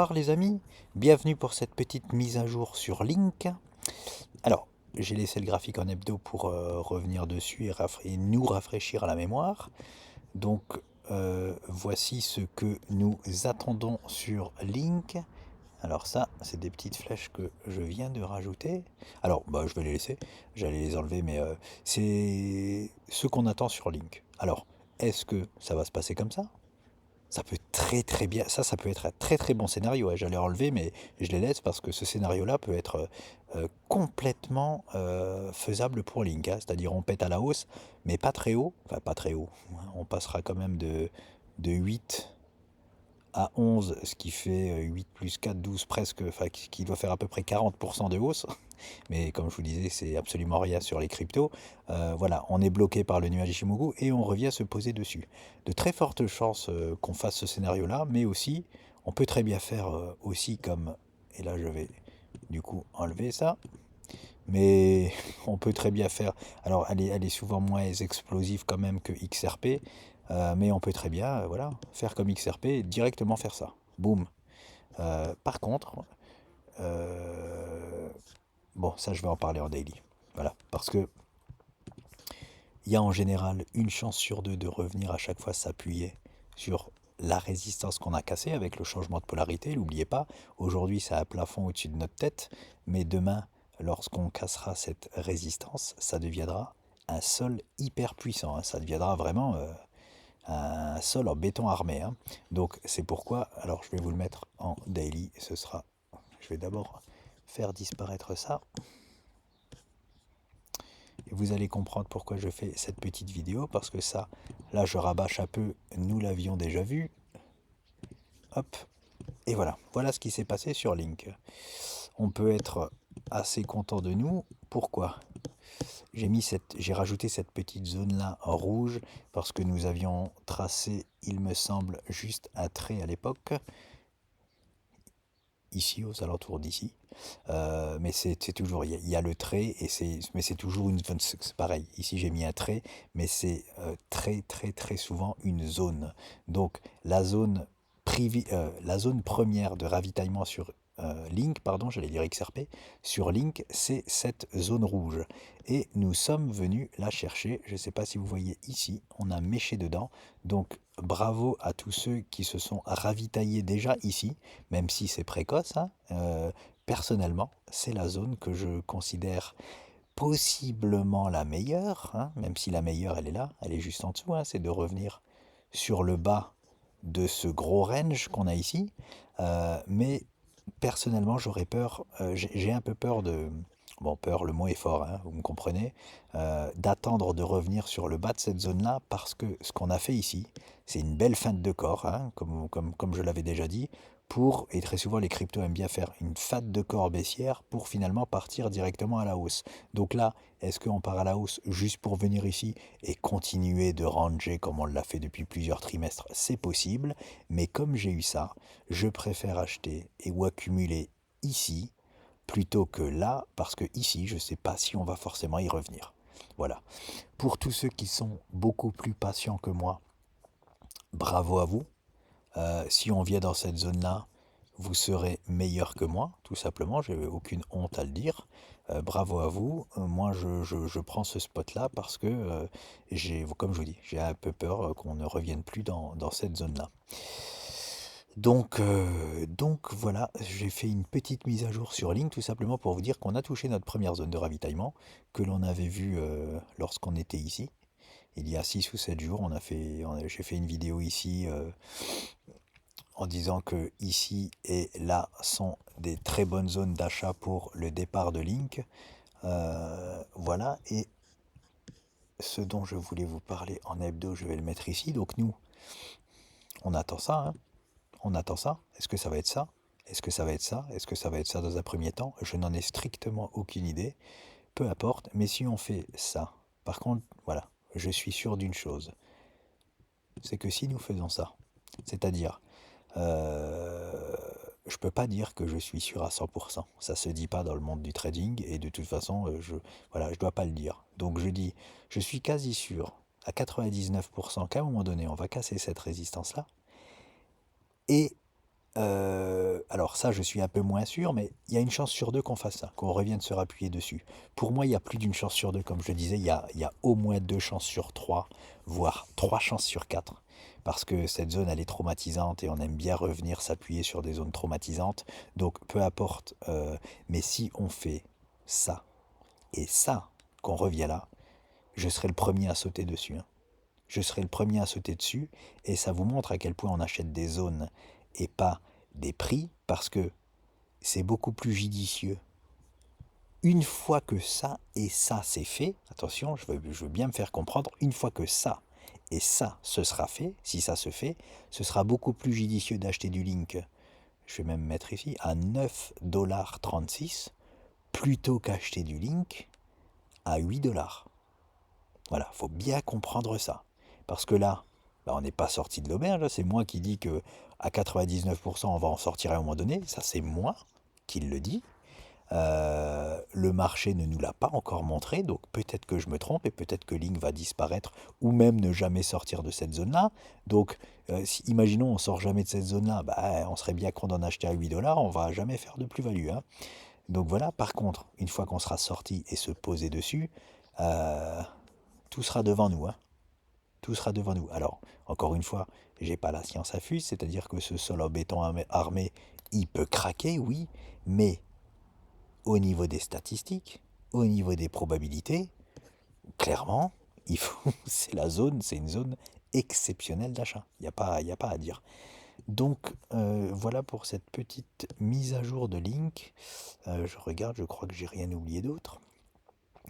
Bonsoir les amis, bienvenue pour cette petite mise à jour sur Link. Alors, j'ai laissé le graphique en hebdo pour revenir dessus et nous rafraîchir la mémoire. Donc, voici ce que nous attendons sur Link. Alors ça, c'est des petites flèches que je viens de rajouter. Alors, bah, je vais les laisser, j'allais les enlever, mais c'est ce qu'on attend sur Link. Alors, est-ce que ça va se passer comme ça? Ça peut très très bien, ça peut être un très très bon scénario, ouais. J'allais enlever, mais je les laisse parce que ce scénario-là peut être complètement faisable pour Link, hein. C'est-à-dire on pète à la hausse, mais pas très haut, enfin pas très haut. On passera quand même de 8 à 11, ce qui fait 8 plus 4, 12 presque, enfin qui doit faire à peu près 40% de hausse. Mais comme je vous disais, c'est absolument rien sur les cryptos. Voilà, on est bloqué par le nuage Ishimoku et on revient se poser dessus. De très fortes chances qu'on fasse ce scénario-là, mais aussi, on peut très bien faire aussi comme, et là je vais du coup enlever ça, mais on peut très bien faire, alors elle est souvent moins explosive quand même que XRP, mais on peut très bien, voilà, faire comme XRP, directement faire ça. Boum. Par contre, euh, bon, ça je vais en parler en daily. Voilà, parce que il y a en général une chance sur deux de revenir à chaque fois s'appuyer sur la résistance qu'on a cassée avec le changement de polarité. N'oubliez pas, aujourd'hui c'est un plafond au-dessus de notre tête, mais demain, lorsqu'on cassera cette résistance, ça deviendra un sol hyper puissant, hein. Ça deviendra vraiment un sol en béton armé, hein. Donc c'est pourquoi, alors je vais vous le mettre en daily, ce sera, je vais d'abord faire disparaître ça. Et vous allez comprendre pourquoi je fais cette petite vidéo, parce que ça, là je rabâche un peu, nous l'avions déjà vu. Hop, et voilà, voilà ce qui s'est passé sur Link. On peut être assez content de nous. Pourquoi? J'ai rajouté cette petite zone là en rouge parce que nous avions tracé, il me semble, juste un trait à l'époque, ici aux alentours d'ici. Mais c'est toujours, il y a le trait, mais c'est toujours une zone, c'est pareil. Ici j'ai mis un trait, mais c'est très très très souvent une zone. Donc la zone première de ravitaillement sur Link, pardon, j'allais dire XRP, sur Link, c'est cette zone rouge. Et nous sommes venus la chercher. Je ne sais pas si vous voyez ici, on a méché dedans. Donc bravo à tous ceux qui se sont ravitaillés déjà ici, même si c'est précoce, hein. Personnellement, c'est la zone que je considère possiblement la meilleure, hein, même si la meilleure elle est là, elle est juste en dessous, hein, c'est de revenir sur le bas de ce gros range qu'on a ici. Mais personnellement, j'aurais peur, j'ai un peu peur de, bon, peur, le mot est fort, hein, vous me comprenez, d'attendre de revenir sur le bas de cette zone-là, parce que ce qu'on a fait ici, c'est une belle feinte de corps, hein, comme je l'avais déjà dit, et très souvent les cryptos aiment bien faire une feinte de corps baissière pour finalement partir directement à la hausse. Donc là, est-ce qu'on part à la hausse juste pour venir ici et continuer de ranger comme on l'a fait depuis plusieurs trimestres? C'est possible, mais comme j'ai eu ça, je préfère acheter ou accumuler ici plutôt que là, parce que ici, je ne sais pas si on va forcément y revenir. Voilà. Pour tous ceux qui sont beaucoup plus patients que moi, bravo à vous. Si on vient dans cette zone-là, vous serez meilleur que moi, tout simplement. Je n'ai aucune honte à le dire. Bravo à vous. Moi, je prends ce spot-là parce que comme je vous dis, j'ai un peu peur qu'on ne revienne plus dans cette zone-là. Donc voilà, j'ai fait une petite mise à jour sur Link tout simplement pour vous dire qu'on a touché notre première zone de ravitaillement que l'on avait vue lorsqu'on était ici. Il y a 6 ou 7 jours, j'ai fait une vidéo ici en disant que ici et là sont des très bonnes zones d'achat pour le départ de Link. Voilà, et ce dont je voulais vous parler en hebdo, je vais le mettre ici. Donc nous, on attend ça, hein. On attend ça. Est-ce que ça va être ça? Est-ce que ça va être ça? Est-ce que ça va être ça dans un premier temps? Je n'en ai strictement aucune idée. Peu importe. Mais si on fait ça, par contre, voilà, je suis sûr d'une chose. C'est que si nous faisons ça, c'est-à-dire, je peux pas dire que je suis sûr à 100%. Ça se dit pas dans le monde du trading et de toute façon, voilà, je dois pas le dire. Donc je dis, je suis quasi sûr à 99% qu'à un moment donné, on va casser cette résistance-là. Et Alors ça, je suis un peu moins sûr, mais il y a une chance sur deux qu'on fasse ça, qu'on revienne se rappuyer dessus. Pour moi, il y a plus d'une chance sur deux, comme je le disais, il y a au moins deux chances sur trois, voire trois chances sur quatre. Parce que cette zone, elle est traumatisante et on aime bien revenir s'appuyer sur des zones traumatisantes. Donc peu importe, mais si on fait ça et ça, qu'on revient là, je serai le premier à sauter dessus, hein. Je serai le premier à sauter dessus et ça vous montre à quel point on achète des zones et pas des prix parce que c'est beaucoup plus judicieux. Une fois que ça et ça c'est fait, attention, je veux bien me faire comprendre, une fois que ça et ça ce sera fait, si ça se fait, ce sera beaucoup plus judicieux d'acheter du Link, je vais même mettre ici, à 9,36 $ plutôt qu'acheter du Link à 8 $. Voilà, faut bien comprendre ça. Parce que là, bah, on n'est pas sorti de l'auberge, c'est moi qui dis que à 99% on va en sortir à un moment donné, ça c'est moi qui le dis. Le marché ne nous l'a pas encore montré, donc peut-être que je me trompe et peut-être que Link va disparaître ou même ne jamais sortir de cette zone-là. Donc, imaginons on sort jamais de cette zone-là, bah, on serait bien con d'en acheter à 8 $, on va jamais faire de plus-value, hein. Donc voilà, par contre, une fois qu'on sera sorti et se poser dessus, euh, tout sera devant nous, hein. Tout sera devant nous. Alors, encore une fois, j'ai pas la science infuse, c'est-à-dire que ce sol en béton armé, il peut craquer, oui, mais au niveau des statistiques, au niveau des probabilités, clairement, il faut, c'est une zone exceptionnelle d'achat. Il y a pas à dire. Donc voilà pour cette petite mise à jour de Link. Je regarde, je crois que j'ai rien oublié d'autre.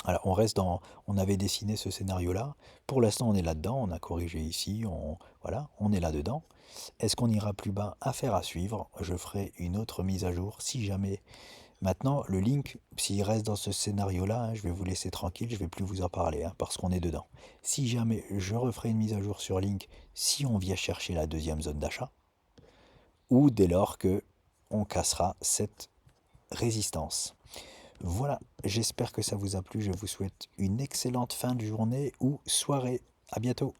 Alors, on avait dessiné ce scénario-là. Pour l'instant, on est là-dedans. On a corrigé ici. Voilà, on est là-dedans. Est-ce qu'on ira plus bas? Affaire à suivre. Je ferai une autre mise à jour si jamais. Maintenant, le Link, s'il reste dans ce scénario-là, hein, je vais vous laisser tranquille. Je vais plus vous en parler, hein, parce qu'on est dedans. Si jamais je referai une mise à jour sur Link, si on vient chercher la deuxième zone d'achat, ou dès lors que on cassera cette résistance. Voilà, j'espère que ça vous a plu. Je vous souhaite une excellente fin de journée ou soirée. À bientôt.